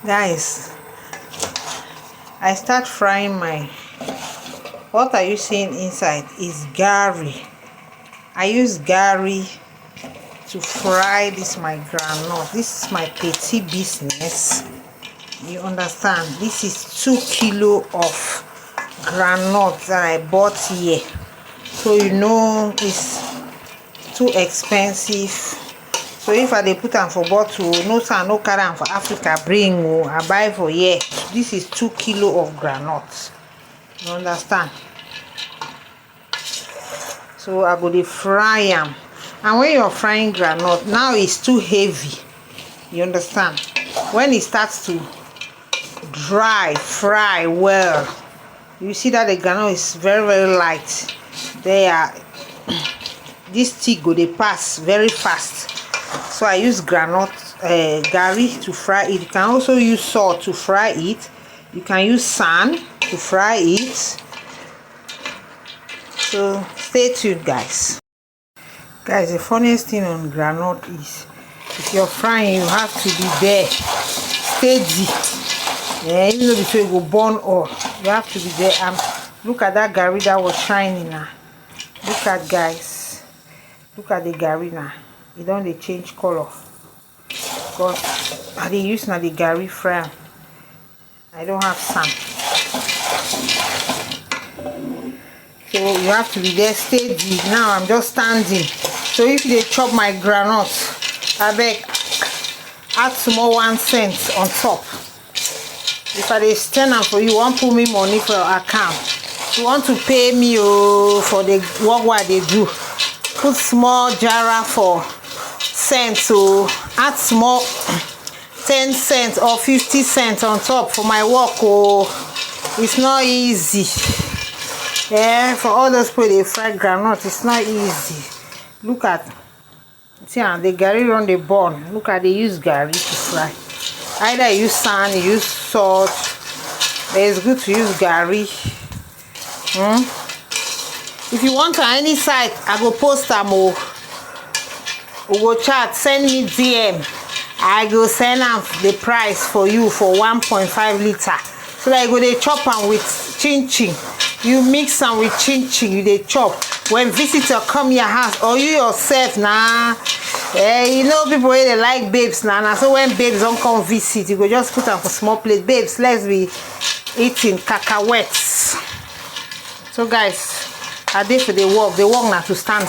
Guys, I start frying my, what are you seeing inside is garri. I use garri to fry this my groundnut. This is my petty business, you understand. This is 2 kilo of groundnut that I bought here, so you know it's too expensive. So if I dey put them for bottle, no sir, no carry am for Africa, bring I buy for here. This is 2 kilo of groundnut, you understand. So I go dey fry am, and when you're frying groundnut, now it's too heavy, you understand. When it starts to fry well, you see that the groundnut is very light. This stick go dey pass very fast. So I use groundnut garri to fry it. You can also use salt to fry it. You can use sand to fry it. So stay tuned, guys. Guys, the funniest thing on groundnut is if you're frying, you have to be there steady. Yeah, even though before you go burn oil, you have to be there. And look at that garri that was shining now. Look at, guys, look at the garri now. It don't dey change color because I dey use now the garri fry. I don't have sand, so you have to be there steady. Now I'm just standing. So if they chop my groundnut, I beg add small 1 cent on top. If I dey stand am for you, won't put me money for your account. You want to pay me for the work what they do, put small jara for cents, so add small 10 cents or 50 cents on top for my work. It's not easy. Yeah, for all those people they fry groundnut, it's not easy. Look at, see, the garri run the burn. Look at, they use garri to fry. Either you use sand, you use salt, but it's good to use garri. If you want on any site, I go post them. We go chat, send me DM. I go send them the price for you for 1.5 liter. So that you go they chop them with chin chin. You mix them with chin chin, you they chop. When visitor come your house, or you yourself now, you know people they like babes now. So when babes don't come visit, you go just put them for small plate. Babes, let's be eating cacahuetes. So guys, I did for the work. The work now to stand.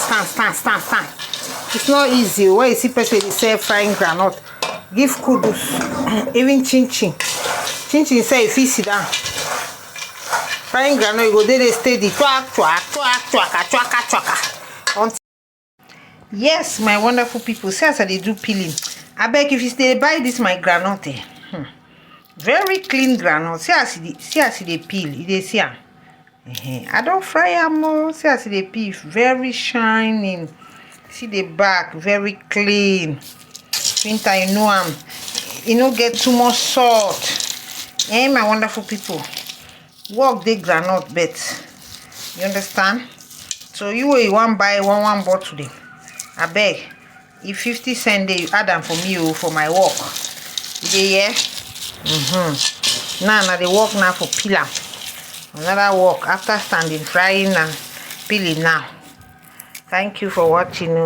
It's not easy. Where you see person they say frying groundnut, give kudos. Even chin chin say if you sit down frying groundnut, you go there they steady. Yes, my wonderful people, see as they do peeling. I beg if you stay buy this my groundnut, very clean groundnut. See as they peel. They see am. I don't fry am more. See as they peel, very shining. See the back, very clean. Winter, you know you no get too much salt. My wonderful people, work the groundnut bet. You understand? So you want buy one bottle them. I beg, if 50 cents you add them for me for my work. Yeah. Now they work now for peel am. Another work after standing frying and peeling now. Thank you for watching.